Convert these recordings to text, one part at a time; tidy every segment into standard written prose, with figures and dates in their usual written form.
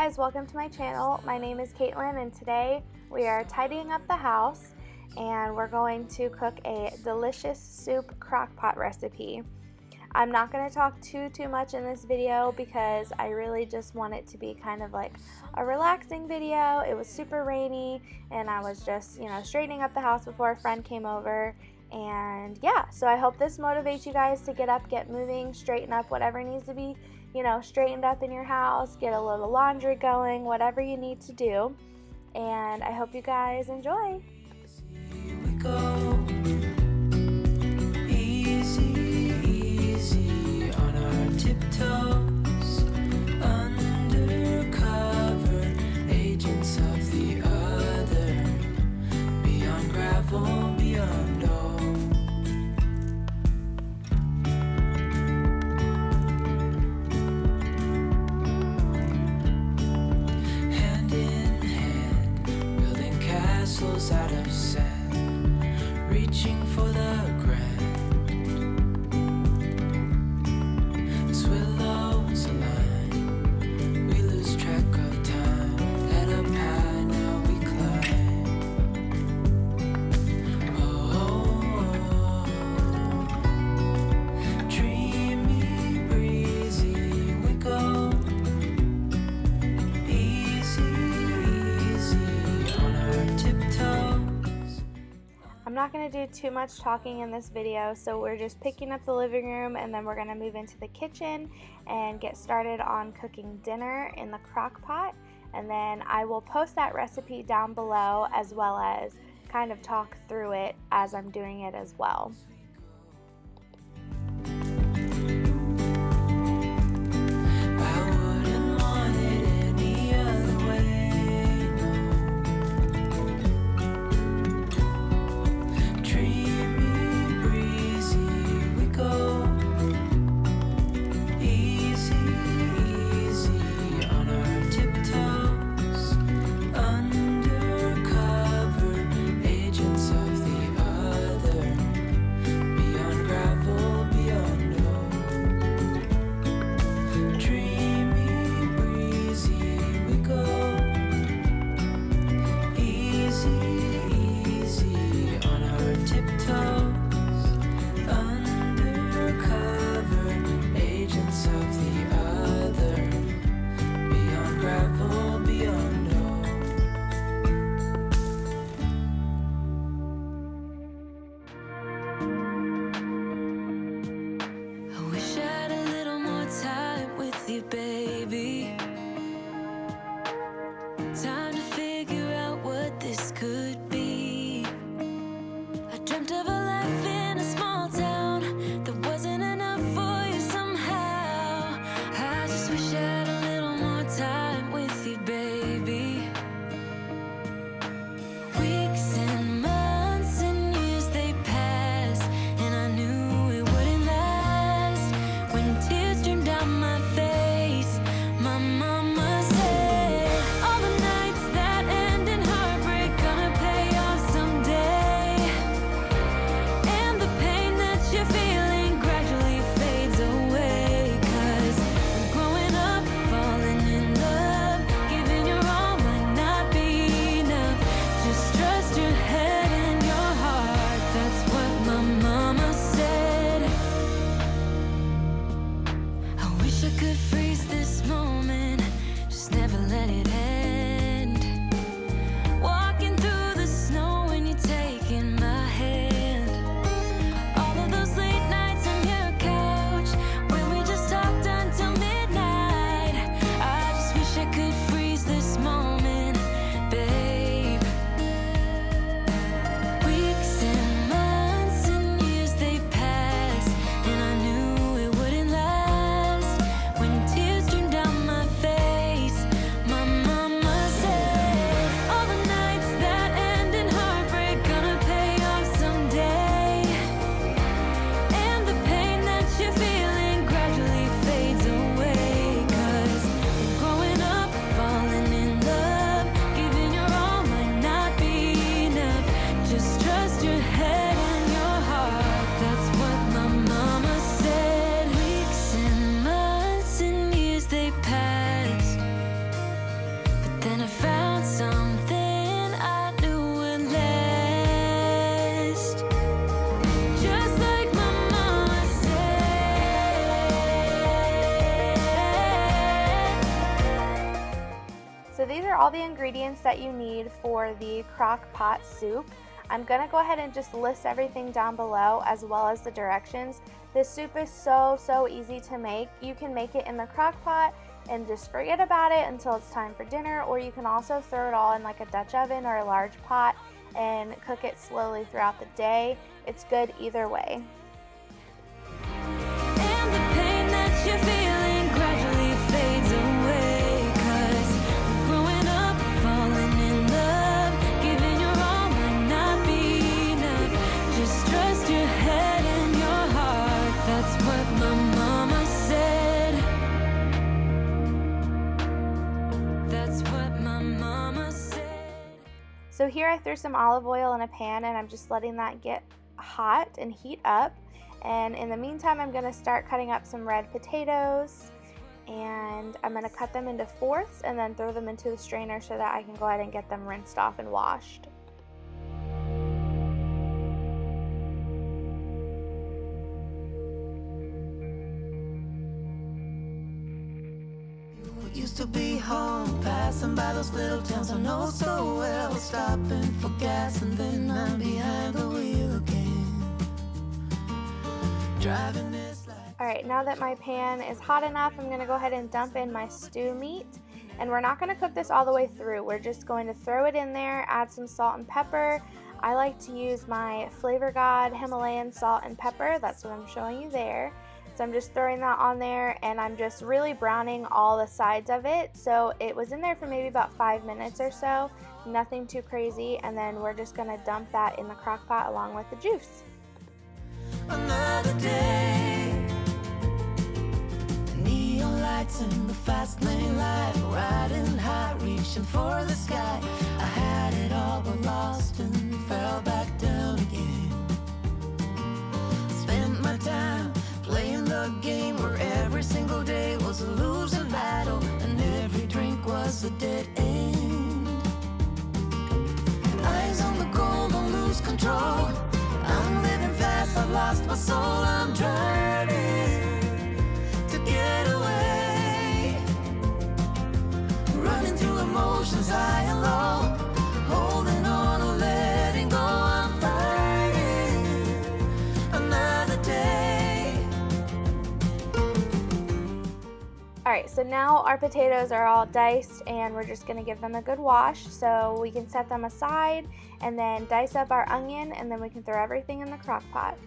guys, welcome to my channel. My name is Caitlin and today we are tidying up the house and we're going to cook a delicious soup crockpot recipe. I'm not going to talk too much in this video because I really just want it to be kind of like a relaxing video. It was super rainy and I was just, straightening up the house before a friend came over. And yeah, so I hope this motivates you guys to get up, get moving, straighten up whatever needs to be, straightened up in your house, get a little laundry going, whatever you need to do. And I hope you guys enjoy. Here we go. Easy, easy on our tiptoes, undercover agents of the other, beyond gravel, beyond all. Hand in hand, building castles out of sand, reaching for the grand. As willows align, we lose track of time. Head up high, now we climb. Oh, dreamy, breezy, we go. Easy, easy on our tiptoes. I'm not going to do too much talking in this video, so we're just picking up the living room and then we're going to move into the kitchen and get started on cooking dinner in the crock pot. And then I will post that recipe down below as well as kind of talk through it as I'm doing it as well. I wouldn't want it any other way, no. Dreamy, breezy, we go. Easy, easy on our tiptoes, undercover agents of the other, all the ingredients that you need for the crock pot soup. I'm going to go ahead and just list everything down below as well as the directions. This soup is so easy to make. You can make it in the crock pot and just forget about it until it's time for dinner, or you can also throw it all in like a Dutch oven or a large pot and cook it slowly throughout the day. It's good either way. And the pain that you're feeling gradually fades away, 'cause growing up, falling in love, giving your all might not be enough. Just trust your head and your heart. That's what my mama said. That's what my mama said. So here I threw some olive oil in a pan and I'm just letting that get hot and heat up. And in the meantime, I'm going to start cutting up some red potatoes, and I'm going to cut them into fourths and then throw them into the strainer so that I can go ahead and get them rinsed off and washed. Used to be home, passing by those little towns I know so well, stopping for gas and then I'm behind the wheel again, driving this life. Alright, now that my pan is hot enough, I'm going to go ahead and dump in my stew meat. And we're not going to cook this all the way through. We're just going to throw it in there, add some salt and pepper. I like to use my Flavor God Himalayan salt and pepper. That's what I'm showing you there. So I'm just throwing that on there, and I'm just really browning all the sides of it. So it was in there for maybe about 5 minutes or so, nothing too crazy, and then we're just going to dump that in the crock pot along with the juice. Another day, neon lights in the fast lane life, riding high, reaching for the sky. I had it all but lost and fell back down again. Spent my time playing the game where every single day was a losing battle and every drink was a dead end. Eyes on the goal, don't lose control. I'm living fast, I've lost my soul. I'm driving to get away, running through emotions high and low, holding on or letting go. I'm fighting another day. Alright, so now our potatoes are all diced and we're just going to give them a good wash so we can set them aside, and then dice up our onion, and then we can throw everything in the crock pot.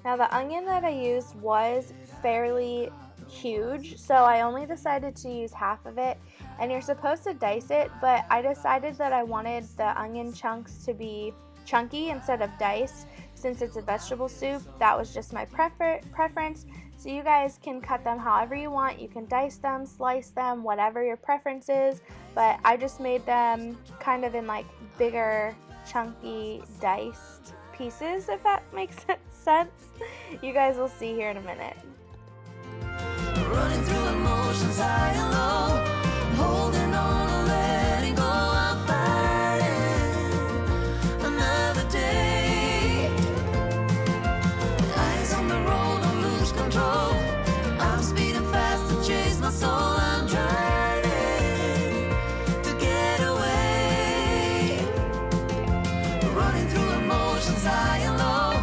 Now the onion that I used was fairly huge, so I only decided to use half of it, and you're supposed to dice it, but I decided that I wanted the onion chunks to be chunky instead of diced. Since it's a vegetable soup, that was just my preference. So you guys can cut them however you want. You can dice them, slice them, whatever your preference is, but I just made them kind of in like bigger, chunky, diced pieces, if that makes sense. You guys will see here in a minute. Running through emotions high and low, holding on or letting go. I'm fighting another day. Eyes on the road, don't lose control. I'm speeding fast to chase my soul. I'm driving to get away, running through emotions high and low,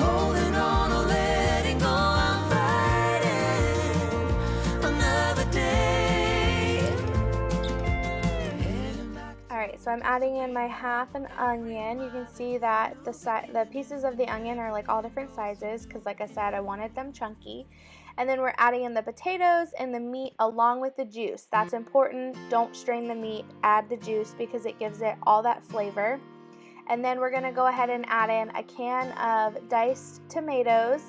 holding on or letting go. I'm fighting another day. Alright, so I'm adding in my half an onion. You can see that the pieces of the onion are like all different sizes because, like I said, I wanted them chunky. And then we're adding in the potatoes and the meat along with the juice. That's important. Don't strain the meat, add the juice because it gives it all that flavor. And then we're going to go ahead and add in a can of diced tomatoes,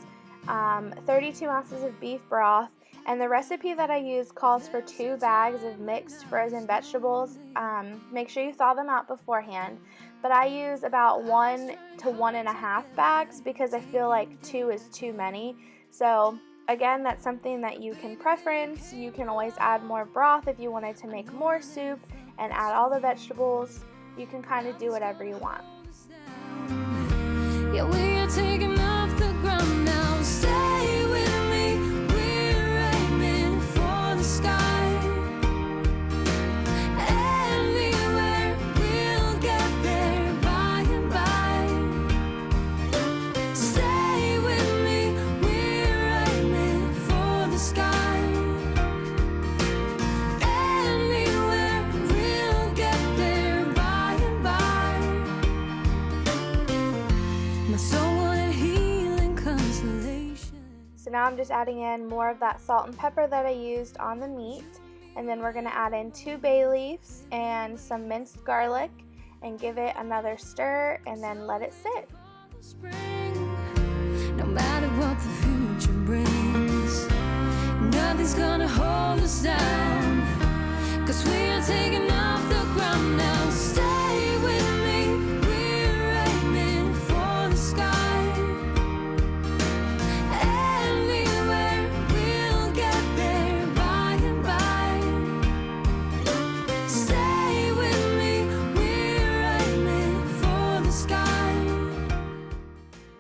32 ounces of beef broth, and the recipe that I use calls for 2 bags of mixed frozen vegetables. Make sure you thaw them out beforehand, but I use about 1 to 1.5 bags because I feel like 2 is too many. So again, that's something that you can preference. You can always add more broth if you wanted to make more soup and add all the vegetables. You can kind of do whatever you want. Yeah, we are taking off the ground now. Stay with me, we're aiming for the sky. Anywhere, we'll get there by and by. Stay with me, we're aiming for the sky. Anywhere, we'll get there by and by. My soul wanted healing consolation. So now I'm just adding in more of that salt and pepper that I used on the meat. And then we're going to add in 2 bay leaves and some minced garlic and give it another stir and then let it sit. Spring, no matter what the future brings, nothing's gonna hold us down, 'cause we are taking off the ground now. Stay with me, we're aiming for the sky. Anywhere, we'll get there by and by. Stay with me, we're aiming for the sky.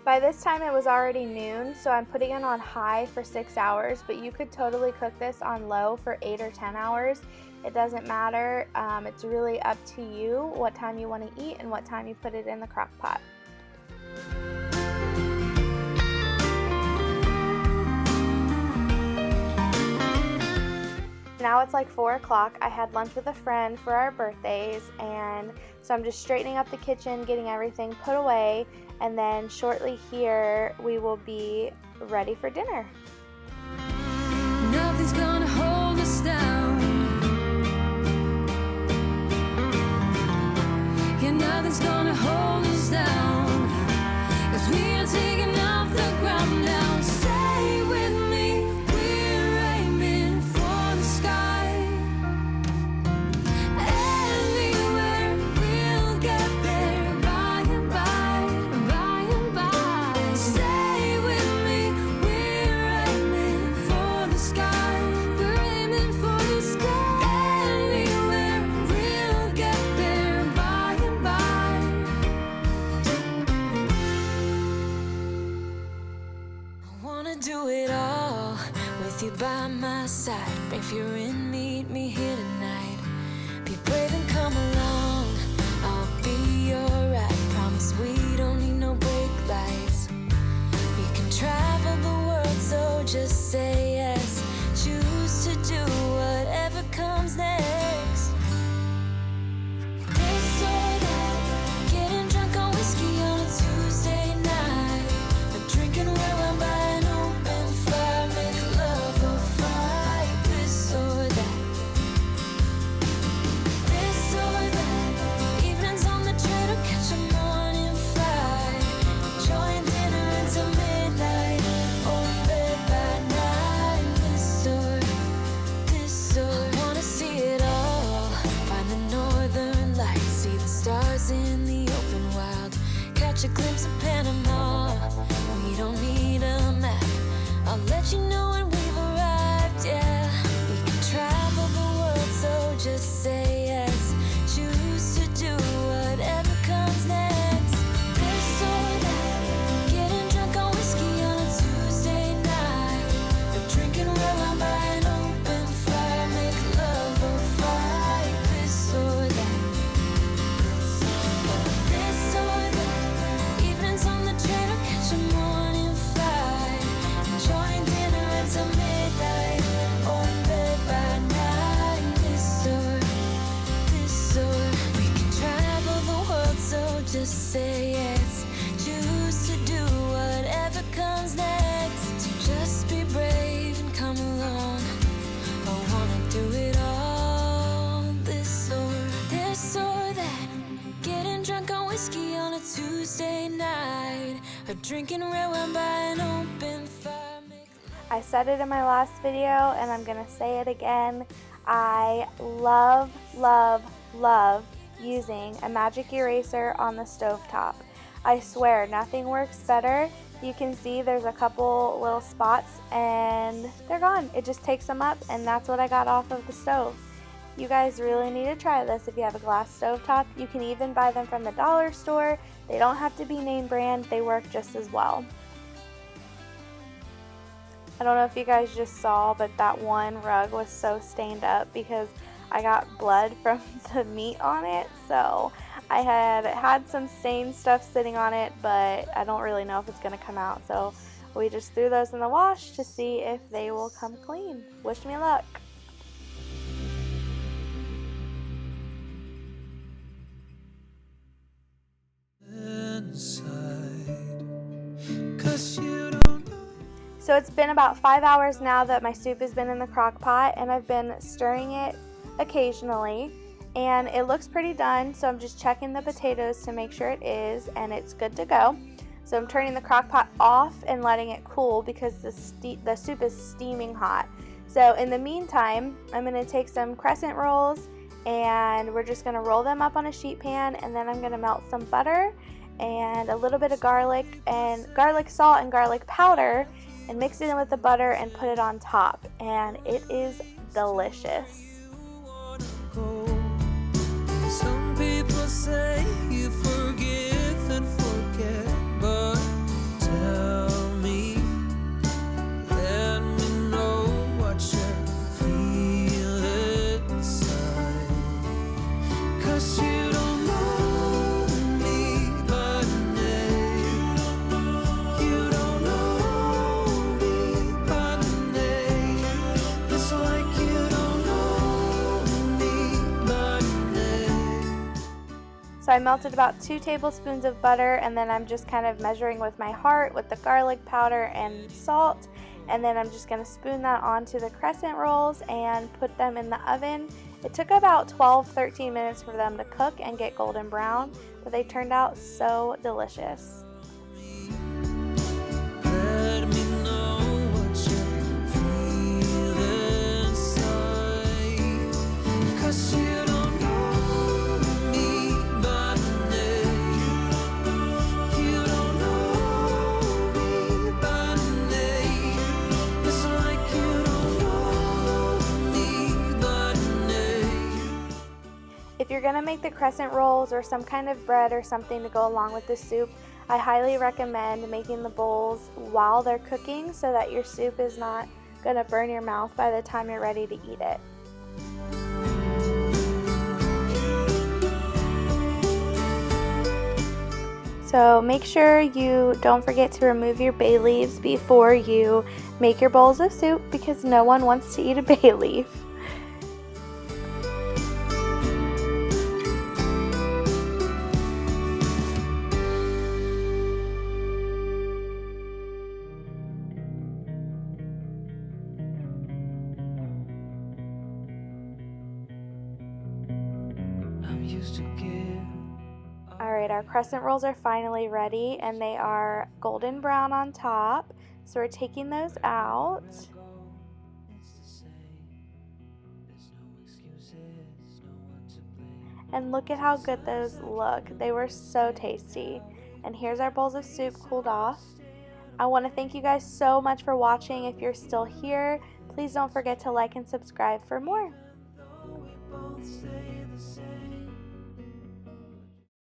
By this time it was already noon, so I'm putting it on high for 6 hours, but you could totally cook this on low for 8 or 10 hours. It doesn't matter. It's really up to you what time you want to eat and what time you put it in the crock pot. Now it's like 4 o'clock. I had lunch with a friend for our birthdays, and so I'm just straightening up the kitchen, getting everything put away, and then shortly here we will be ready for dinner. Nothing's gonna hold us down. Yeah, nothing's gonna hold us down, 'cause we are taking off the ground now. Stay with me, we're aiming for the sky. Anywhere, we'll get there by and by, by and by. Stay with me, we're aiming for the sky. We're aiming for the sky. Anywhere, we'll get there by and by. I wanna do it all with you by my side. If you're in, meet me here tonight. Be brave and come along, I'll be your ride. Promise we don't need no brake lights. We can travel the world, so just say yes. Choose to do whatever comes next. This or that, getting drunk on whiskey on a Tuesday night, or drinking red wine by an open fire, make love or fight. This or that. This or that, evenings on the train or catch a morning flight, enjoying dinner until midnight, or in bed by night. This or I wanna see it all, find the northern lights, see the stars in the open wild, catch a glimpse of Panama. We don't need a map, I'll let you know when we've arrived. Yeah, we can travel the world, so just say yes. Choose to do whatever comes next. This or that, getting drunk on whiskey on a Tuesday night, or drinking red wine by an open fire, make love or fight. This or that. This or that, evenings on the train or catch a morning flight, enjoying dinner until midnight, or in bed by night. This or we can travel the world, so just say yes. Choose to do whatever comes next. So just be brave and come along. I wanna do it all. This or that, getting drunk on whiskey on a Tuesday night, or drinking red wine by an open fire. I said it in my last video and I'm gonna say it again. I love, love, love using a magic eraser on the stovetop. I swear nothing works better. You can see there's a couple little spots and they're gone. It just takes them up, and that's what I got off of the stove. You guys really need to try this if you have a glass stovetop. You can even buy them from the dollar store. They don't have to be name brand. They work just as well. I don't know if you guys just saw, but that one rug was so stained up because I got blood from the meat on it. So I had some stained stuff sitting on it, but I don't really know if it's going to come out. So we just threw those in the wash to see if they will come clean. Wish me luck. So it's been about 5 hours now that my soup has been in the crock pot, and I've been stirring it occasionally, and it looks pretty done. So I'm just checking the potatoes to make sure it is, and it's good to go. So I'm turning the crock pot off and letting it cool because the soup is steaming hot. So in the meantime, I'm going to take some crescent rolls, and we're just going to roll them up on a sheet pan, and then I'm going to melt some butter and a little bit of garlic salt and garlic powder, and mix it in with the butter and put it on top, and it is delicious. Some people say you forgive and forget, but tell me, let me know what you feel inside, 'cause you don't know me by name. You don't know me by name. It's like you don't know me by name. So I melted about 2 tablespoons of butter, and then I'm just kind of measuring with my heart with the garlic powder and salt, and then I'm just going to spoon that onto the crescent rolls and put them in the oven. It took about 12-13 minutes for them to cook and get golden brown, but they turned out so delicious. Let me know what you feel inside, 'cause you don't know me by name. You don't know me by name. It's like you don't know me by name. If you're going to make the crescent rolls or some kind of bread or something to go along with the soup, I highly recommend making the bowls while they're cooking so that your soup is not going to burn your mouth by the time you're ready to eat it. So make sure you don't forget to remove your bay leaves before you make your bowls of soup, because no one wants to eat a bay leaf. I'm used to give. Alright, our crescent rolls are finally ready, and they are golden brown on top. So we're taking those out. It's the same. There's no excuses, no one to blame. And look at how good those look. They were so tasty. And here's our bowls of soup cooled off. I want to thank you guys so much for watching. If you're still here, please don't forget to like and subscribe for more. Though we both stay the same.